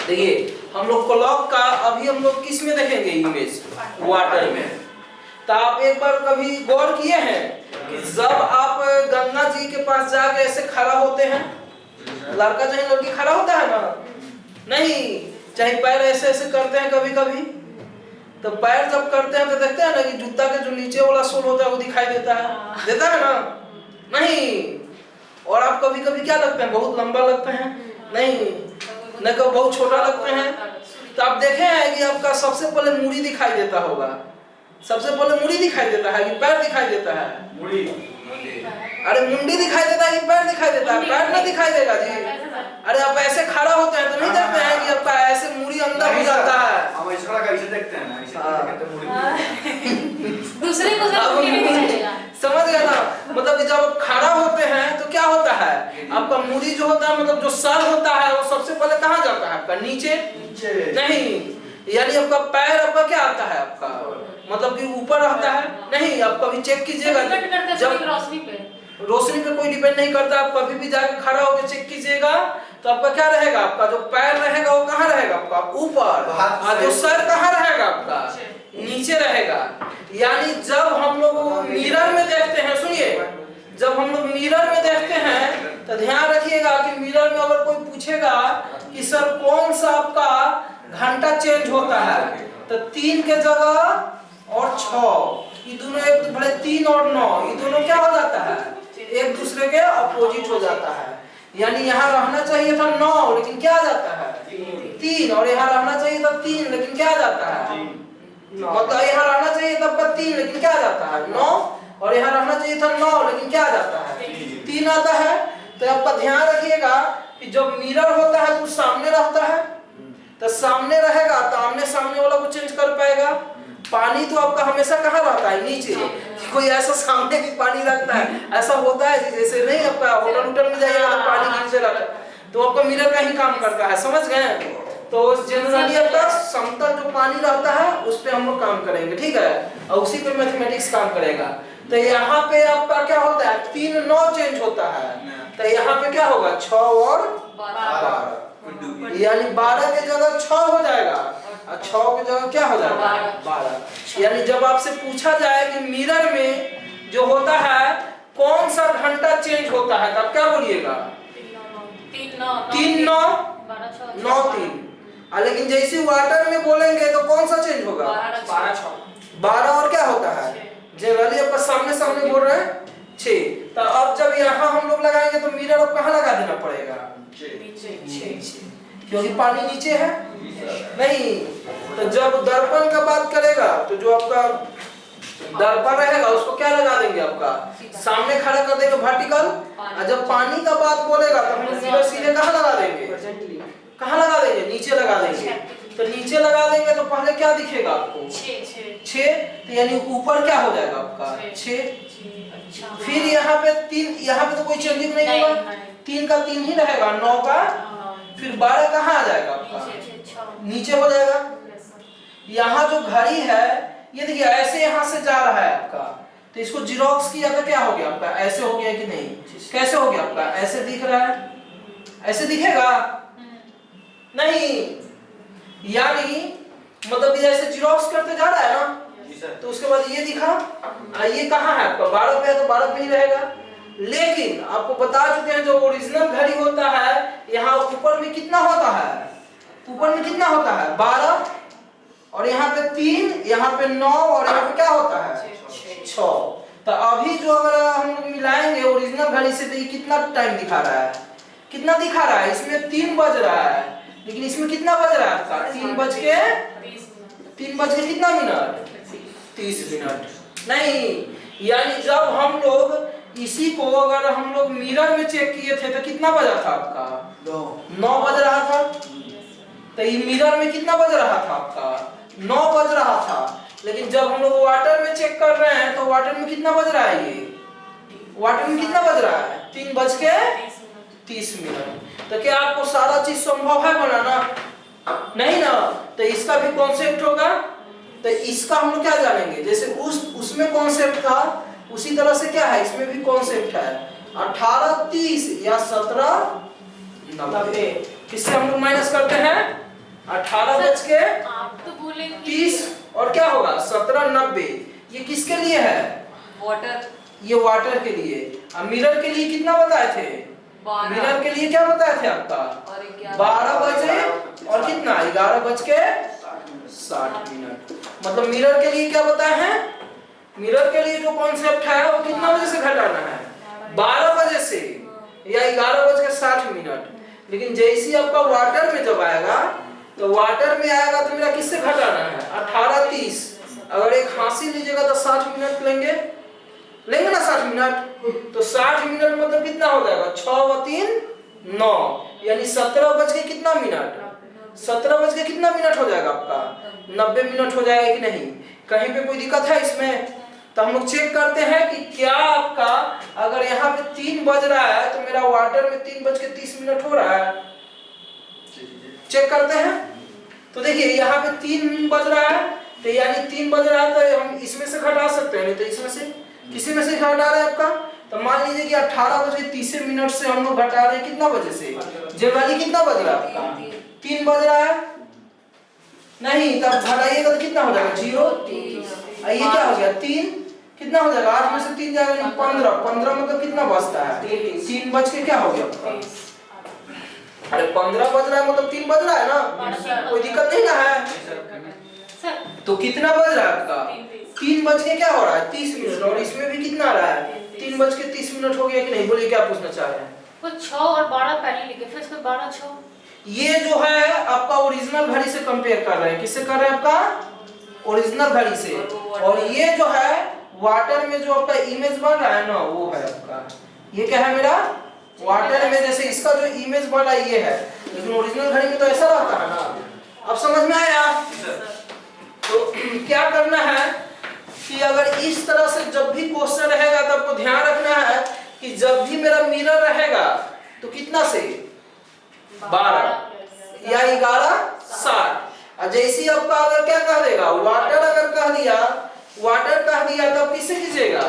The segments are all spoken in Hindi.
देखिए हम लोग क्लॉक का अभी हम लोग किस में देखेंगे इमेज, वाटर में। तो आप एक बार कभी गौर किए हैं कि जब आप गंगा जी के पास जाके ऐसे खड़ा होते हैं, लड़का चाहे लड़की खड़ा होता है ना, नहीं चाहे पैर ऐसे ऐसे करते हैं कभी कभी, तो पैर जब करते हैं तो देखते हैं ना कि जूता के जो नीचे वाला सोल होता है वो दिखाई देता है, देता है ना, नहीं। और आप कभी कभी क्या लगते हैं, बहुत लंबा लगते हैं, नहीं तो बहुत छोटा लगते हैं। तो आप देखे हैं कि आपका सबसे पहले मुड़ी दिखाई देता होगा, सबसे पहले मुड़ी दिखाई देता है कि पैर दिखाई देता है? मुड़ी। अरे मुंडी दिखाई देता है कि पैर दिखाई देता है? पैर ना दिखाई देगा जी। अरे आप ऐसे खड़ा होते हैं तो नहीं देखते हैं कि आपका ऐसे मुड़ी अंदर हो जाता है? हम ऐसे देखते हैं ना, ऐसे मुड़ी। दूसरे को समझ गया ना, मतलब जब आप खड़ा होते हैं तो क्या होता है, आपका मुड़ी जो होता है, मतलब जो सर होता है वो सबसे पहले कहाँ जाता है आपका? नीचे। नहीं, यानी आपका पैर आपका क्या आता है आपका, मतलब कि ऊपर रहता है? नहीं, आप कभी चेक कीजिएगा, जब रोशनी पे कोई डिपेंड नहीं करता, आप कभी भी जाके खड़ा होकर चेक कीजिएगा तो आपका क्या रहेगा, आपका जो पैर रहेगा वो कहाँ रहेगा आपका? ऊपर। और जो सर कहाँ रहेगा आपका? नीचे रहेगा। यानी जब हम लोग मिरर में देखते हैं, सुनिए, जब हम लोग मिरर में देखते हैं तो ध्यान रखिएगा कि मिरर में अगर कोई पूछेगा कि सर कौन सा आपका घंटा चेंज होता है, तो 3 के जगह और 6, ये दोनों एक बड़े 3 और 9, ये दोनों क्या हो जाता है, एक दूसरे के अपोजिट हो जाता है। यानी यहाँ रहना चाहिए था 9 लेकिन क्या आ जाता है 3, और यहाँ रहना चाहिए था 3 लेकिन क्या आ जाता है, मतलब यहाँ रहना चाहिए था आपका 3 लेकिन क्या आ जाता है 9, और यहाँ रहना चाहिए था 9 लेकिन क्या आ जाता है 3 आता है। तो आपका ध्यान रखिएगा कि जब मिरर होता है तो सामने रहता है, तो सामने रहेगा तो आमने सामने वाला को चेंज कर पाएगा। पानी तो आपका हमेशा कहाँ रहता है, नीचे। कोई ऐसा सामने भी पानी रखता है, ऐसा होता है जैसे नहीं, आपका होटल में जाइएगा तो पानी नीचे रहता है, तो आपका मिरर का ही काम करता है, समझ गए? तो जनरली आपका समतल जो पानी रहता है उस पे हम लोग काम करेंगे, ठीक है, और उसी पे मैथमेटिक्स काम करेगा। तो यहाँ पे आपका क्या होता है, 3 9 चेंज होता है, तो यहाँ पे क्या होगा 6 और 12, यानी 12 के जगह 6 हो जाएगा और 6 के जगह क्या हो जाएगा 12। यानी जब आपसे पूछा जाए कि मिरर में जो होता है कौन सा घंटा चेंज होता है, तब क्या बोलिएगा 3 9 9 3। लेकिन जैसे वाटर में बोलेंगे तो कौन सा चेंज होगा 12 और क्या होता है, जनरली आपका सामने सामने बोल रहे हैं 6। तो अब जब यहाँ हम लोग लगाएंगे तो मिरर अब कहाँ लगा देना पड़ेगा, क्योंकि पानी नीचे है, नहीं। तो जब दर्पण का बात करेगा तो जो आपका दर्पण रहेगा उसको क्या लगा देंगे, आपका सामने खड़ा कर देंगे वर्टिकल, और जब पानी का बात बोलेगा तो हम मिरर सीधे कहाँ लगा देंगे, कहाँ लगा देंगे, नीचे लगा देंगे। तो नीचे लगा देंगे तो पहले क्या दिखेगा आपको 6, तो यानी ऊपर क्या हो जाएगा आपका 6। फिर यहाँ पे 3, यहाँ पे तो कोई चेंजिंग नहीं होगा, 3 का 3 ही रहेगा, 9 का, फिर 12 कहाँ आ जाएगा आपका नीचे हो जाएगा। यहाँ जो घड़ी है ये देखिए ऐसे यहाँ से जा रहा है आपका, तो इसको जीरोक्स किया तो क्या हो गया आपका, ऐसे हो गया कि नहीं, कैसे हो गया आपका, ऐसे दिख रहा है, ऐसे दिखेगा नहीं, यानी मतलब ये ऐसे जीरोक्स करते जा रहा है ना, तो उसके बाद ये दिखा, ये कहाँ है आपका 12 पे है तो 12 पे ही रहेगा। लेकिन आपको बता चुके हैं जो ओरिजिनल घड़ी होता है यहाँ ऊपर में कितना होता है, ऊपर में कितना होता है 12, और यहाँ पे 3, यहाँ पे 9, और यहाँ पे क्या होता है 6। तो अभी जो अगर हम लोग मिलाएंगे ओरिजिनल घड़ी से तो ये कितना टाइम दिखा रहा है, कितना दिखा रहा है, इसमें 3 बज रहा है, लेकिन इसमें कितना बज रहा है आपका 3 बज के कितना मिनट 30 मिनट नहीं। यानी जब हम लोग इसी को अगर हम लोग मिरर में चेक किए थे तो कितना बजा था आपका 9 बज रहा था, तो ये मिरर में कितना बज रहा था आपका 9 बज रहा था। लेकिन जब हम लोग वाटर में चेक कर रहे हैं तो वाटर में कितना बज रहा है, ये वाटर में कितना बज रहा है 3 बज के 30 मिनट। तो क्या आपको सारा चीज संभव है बनाना, नहीं ना, तो इसका भी कॉन्सेप्ट होगा। तो इसका हम लोग क्या जानेंगे, जैसे उसमें कॉन्सेप्ट था उसी तरह से क्या है इसमें भी कॉन्सेप्ट है 18 30 या 17 90। किससे हम लोग माइनस करते हैं 18 बज के आप तो बोलेंगे 30 और क्या होगा 17:90। ये किसके लिए है? वाटर। ये वाटर के लिए। अब मिरर के लिए कितना बताए थे? मिरर के लिए क्या बताए थे आपका? और 12 बजे और कितना 11 बज के 60 मिनट। मतलब मिरर के लिए क्या बताए हैं? मिरर के लिए जो कॉन्सेप्ट है वो कितना बजे से घटाना है? 12 बजे से या 11 बज के 60 मिनट। लेकिन जैसे ही आपका वाटर में जब आएगा तो वाटर में आएगा तो मेरा किससे घटाना है? 18:30। अगर एक हासिल लीजिएगा तो 60 मिनट लेंगे ना 60 मिनट। तो 60 मिनट मतलब कितना हो जाएगा? 6 और 3 9 यानी 17 बज के कितना मिनट? 17 बज के कितना मिनट हो जाएगा आपका? 90 मिनट हो जाएगा कि नहीं? कहीं पे कोई दिक्कत है इसमें? तो हम लोग चेक करते हैं कि क्या आपका अगर यहाँ पे 3 बज रहा है तो मेरा वाटर में 3 बज के 30 मिनट हो रहा है। चेक करते हैं। तो देखिए यहाँ पे 3 बज रहा है तो यानी 3 बज रहा है तो हम इसमें से घटा सकते हैं, नहीं तो इसमें से किसी में से घटा रहे हैं आपका। तो मान लीजिए कि 18 बजे 30 मिनट से हम लोग घटा रहे हैं कितना बजे से? जनरली कितना बज रहा है आपका? 3 बज रहा है नहीं, तब घटाइएगा तो कितना हो जाएगा? 0। ये क्या हो गया? 3 कितना हो जाएगा? 8 में से 3 जाएगा नहीं 15। 15 मतलब कितना बचता है? 3 बज के क्या हो गया आपका? अरे 15 बज रहा है मतलब 3 बज रहा है ना, कोई दिक्कत नहीं ना है। तो कितना बज रहा है आपका? 3 बज के क्या हो रहा है? 30 मिनट। और इसमें भी कितना आ रहा है? 3 बज के 30 मिनट हो गया कि नहीं? बोलिए क्या पूछना चाह रहे हैं? वो 6 और 12 पहले लिखे फिर उसके 12 6। ये जो है आपका ओरिजिनल घड़ी से कंपेयर कर रहे हैं। किससे कर रहे हैं? आपका ओरिजिनल घड़ी से। और ये जो है वाटर में जो आपका इमेज बन रहा है ना वो है आपका, ये क्या है मेरा? वाटर में जैसे इसका जो इमेज बन रहा है ये है, लेकिन ओरिजिनल घड़ी में तो ऐसा रहता है ना। अब समझ में आया? तो क्या करना है कि अगर इस तरह से जब भी क्वेश्चन रहेगा तो आपको ध्यान रखना है कि जब भी मेरा मिरर रहेगा तो कितना से 12 या 11 60। और जैसे आपका अगर क्या कह देगा वाटर, अगर कह दिया वाटर कह दिया तो किससे कीजिएगा?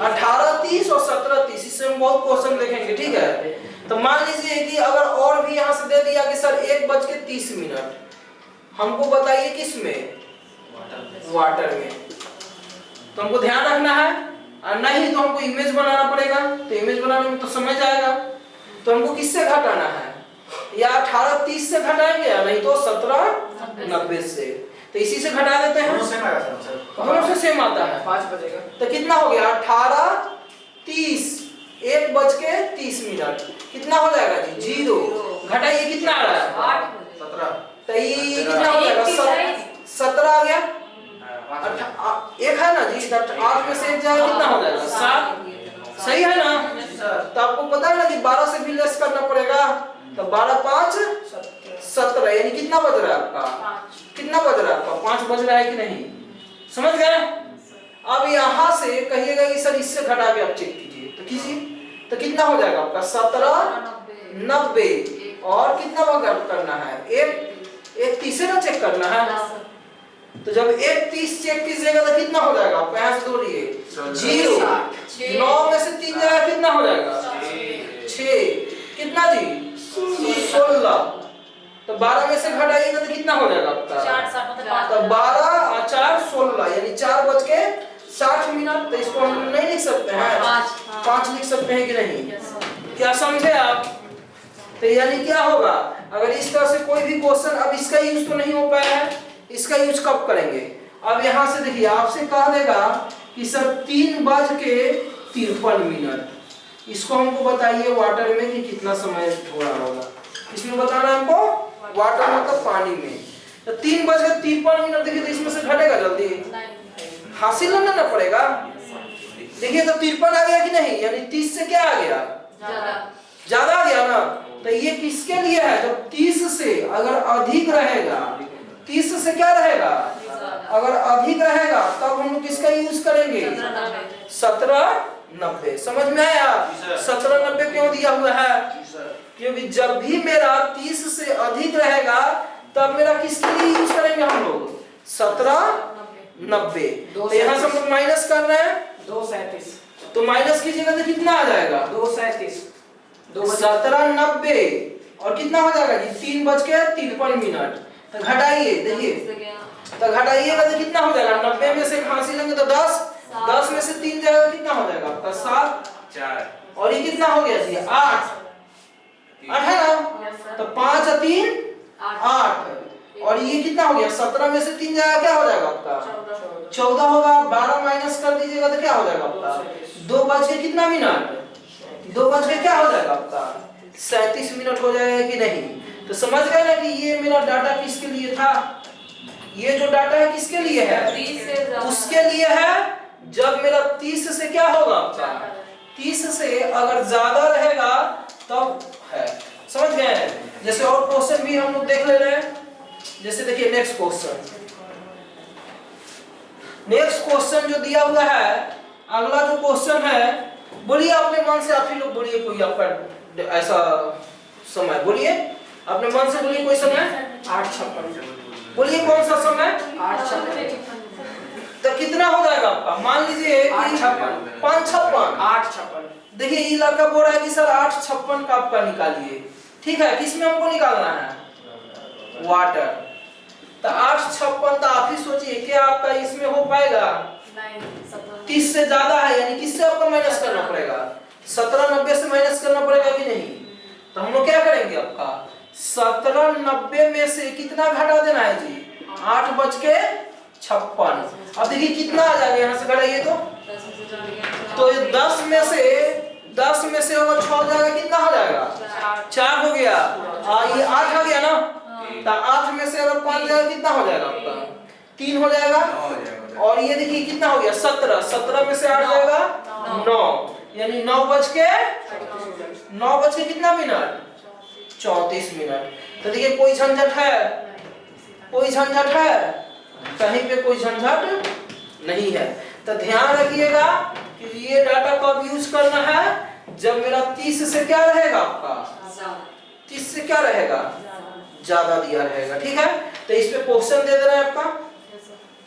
18 30 और 17 30। इससे हम बहुत क्वेश्चन देखेंगे, ठीक है। तो मान लीजिए कि अगर और भी यहाँ से दे दिया कि सर 1 बज के 30 मिनट, हमको बताइए किस में? वाटर में। तो हमको ध्यान रखना है, और नहीं तो हमको इमेज बनाना पड़ेगा। तो इमेज बनाने में तो समझ आएगा। तो हमको किससे घटाना है? या 18 30 से घटाएंगे या नहीं तो 17 90 से। तो इसी से घटा देते हैं। दोनों से सेम आता है। 5 बजेगा तो कितना हो गया? 18 30 1 बज के 30 मिनट कितना हो जाएगा जी? 0। घटाइए कितना आ रहा है? 8 17। तो ये कितना हो जाएगा? 17 आ गया। एक है ना जी, 8 में से 1 जाएगा कितना हो जाएगा? 7। सही है ना? तो आपको पता है ना कि 12 से भी लेस करना पड़ेगा। तो 12 5 17 यानी कितना बज रहा है आपका? कितना बज रहा है आपका? 5 बज रहा है कि नहीं? समझ गए? अब यहाँ से कहिएगा कि सर इससे घटा के आप चेक कीजिए। तो कीजिए तो कितना हो जाएगा आपका? 17 90 और कितना करना है? एक 30 ना चेक करना है। तो जब 1 30 चेक कीजिएगा तो कितना हो जाएगा? आप यहाँ से जोड़िए 0। 9 में से 3 जाएगा कितना हो जाएगा? 6। कितना जी? 16। तो 12 में से घटाइएगा तो कितना हो जाएगा आपका? 4 तो 12 और 4 16 यानी 4 बज के 60 मिनट। तो इसको हम नहीं लिख सकते हैं? 5 लिख सकते हैं कि नहीं? क्या समझे आप? तो यानी क्या होगा अगर इस तरह से कोई भी क्वेश्चन, अब इसका यूज तो नहीं हो पाया है, इसका यूज कब करेंगे? अब यहाँ से देखिए आपसे कह देगा कि सर 3 बज के 53 मिनट, इसको हमको बताइए वाटर में कि कितना समय हो रहा होगा। इसमें बताना है हमको वाटर मतलब पानी में। तो 3 बज के 53 मिनट देखिए तो इसमें से घटेगा जल्दी? हासिल करना पड़ेगा। देखिए तो 53 आ गया कि नहीं? यानी 30 से क्या आ गया? ज्यादा आ गया ना। तो ये किसके लिए है? जब 30 से अगर अधिक रहेगा, 30 से क्या रहेगा? अगर अधिक रहेगा तब हम किसका यूज करेंगे? 17 90। समझ में आया? 17 90 क्यों दिया हुआ है? क्योंकि जब भी मेरा 30 से अधिक रहेगा तब मेरा किसके लिए यूज करेंगे हम लोग? 17 90। तो यहाँ से हम लोग माइनस कर रहे हैं 237। तो माइनस कीजिएगा तो कितना आ जाएगा? 237। 17 90 और कितना हो जाएगा जी? 3 बज के 53 मिनट। तो घटाइए, देखिए तो घटाइएगा तो कितना हो जाएगा, 90 में से फांसी लेंगे तो 10, 10 में से 3 जाएगा कितना हो जाएगा आपका 7, 4 और ये कितना हो गया जी 8, 8 है ना, तो 5 और 3 8, और ये कितना हो गया 17 में से 3 जाएगा क्या हो जाएगा आपका 14 होगा, 12 माइनस कर दीजिएगा तो क्या हो जाएगा आपका 2 बज के कितना मिनट, 2 बज के क्या हो जाएगा आपका 37 मिनट हो जाएगा कि नहीं। तो समझ गए ना कि ये मेरा डाटा किसके लिए था, ये जो डाटा है किसके लिए है, उसके लिए है जब मेरा 30 से क्या होगा, 30 से अगर ज्यादा रहेगा तब है, समझ गए। जैसे और क्वेश्चन भी हम लोग देख ले रहे हैं, जैसे देखिए नेक्स्ट क्वेश्चन जो दिया हुआ है, अगला जो क्वेश्चन है, बोलिए अपने मन से, आप ही लोग बोलिए कोई आपका ऐसा समय, बोलिए अपने मन से बोलिए कोई समय, 8:56 बोलिए कौन सा समय, 8:56 तो कितना हो जाएगा आपका, मान लीजिए 5:56, 8:56 देखिए ये लड़का बोल रहा है कि सर 8:56 का आपका निकालिए, ठीक है, किसमें हमको निकालना है, वाटर, तो 8:56, तो आप ही सोचिए क्या आपका इसमें हो पाएगा, 30 से ज्यादा है, यानी किससे आपको माइनस करना पड़ेगा, 17:90 से माइनस करना पड़ेगा कि नहीं। तो हम लोग क्या करेंगे, आपका 17:90 में से कितना घटा देना है जी, 8:56। अब देखिए कितना आ जाएगा, यहाँ से घटाइए तो ये 10 में से अगर 6 जाएगा कितना हो जाएगा, 4 हो गया, ये 8 हो गया ना, तो 8 में से अगर 5 जाएगा कितना हो जाएगा आपका 3 हो जाएगा, और ये देखिए कितना हो गया 17, 17 में से 8 जाएगा 9, यानी 9 बज के कितना मिनट, 34 मिनट। तो देखिए कोई झंझट है, कोई झंझट है, कहीं पे कोई झंझट नहीं है। तो ध्यान रखिएगा कि ये डाटा कब यूज करना है, जब मेरा 30 से क्या रहेगा आपका, 30 से क्या रहेगा, ज्यादा दिया रहेगा, ठीक है। तो इस पे क्वेश्चन दे दे रहे हैं आपका,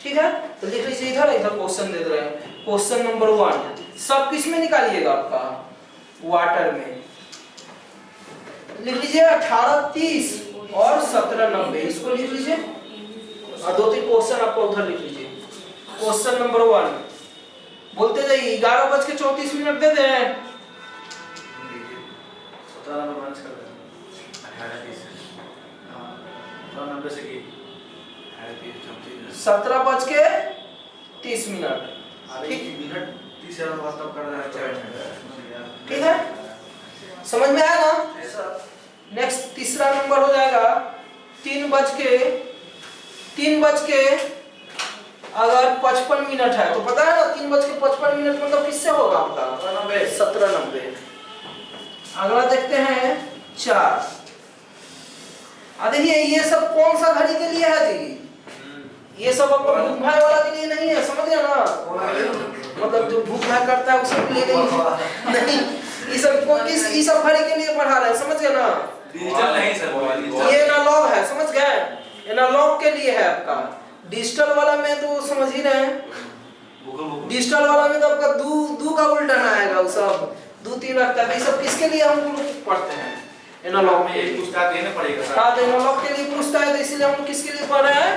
ठीक है, तो लिख लीजिए इधर क्वेश्चन दे दे रहे हैं, क्वेश्चन नंबर 1 सब किस में निकालिएगा आपका, वाटर में, लिख लीजिए 18, 30 और 17:90, इसको लिख लीजिए, और 2-3 क्वेश्चन आपको उधर लिख लीजिए। क्वेश्चन नंबर 1 बोलते जाइए, 11:34 दे दे, 17 नंबर माइनस कर देना, 18 30 हां 90 से की 17:30 ठीक मिनट 30 वास्तव कर रहा है, ठीक है, समझ में आया ना। नेक्स्ट तीसरा नंबर हो जाएगा 3:55 अगर 55 मिनट है, तो पता है ना 3:55 मतलब किससे होगा आपका 17:90। अगला देखते हैं 4, देखिए ये सब कौन सा घड़ी के लिए है जी, ये सब आपको भूख भाई वाला के लिए नहीं है, समझ गया ना, मतलब जो भूख भाई करता है उसके लिए नहीं, ये सब घड़ी के लिए पढ़ा रहे हैं, समझ गया ना, डिजिटल नहीं सर, ये एनालॉग है, समझ गए, एनालॉग के लिए है आपका, डिजिटल वाला में तो समझ ही रहे हैं, डिजिटल वाला में तो आपका दू का उल्टा आएगा, वो सब 2-3 रखता है, ये सब किसके लिए हम लोग पढ़ते हैं, एनालॉग में एक पूछताछ देना पड़ेगा सर, हाँ, एनालॉग के लिए पूछता है, तो इसीलिए हम किसके लिए पढ़ रहे हैं,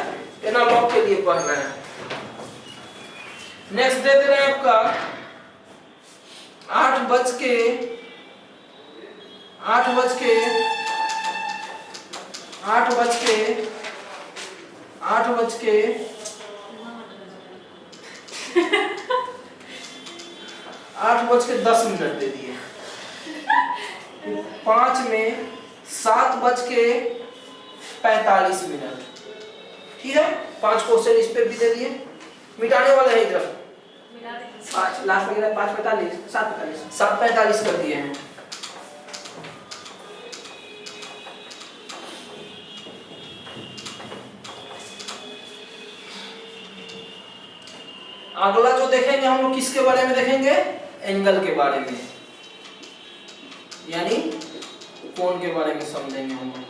एनालॉग के लिए पढ़ रहे हैं। नेक्स्ट दे रहे हैं आपका 8 बज के 10 दे दिए, 5 में 7:45, ठीक है, 5 क्वेश्चन इस पे भी दे दिए, मिटाने वाले हैं इधर, 5 लास्ट में 5:45 7:45 कर दिए हैं। अगला जो देखेंगे हम लोग किसके बारे में देखेंगे, एंगल के बारे में, यानी कोण के बारे में समझेंगे हम।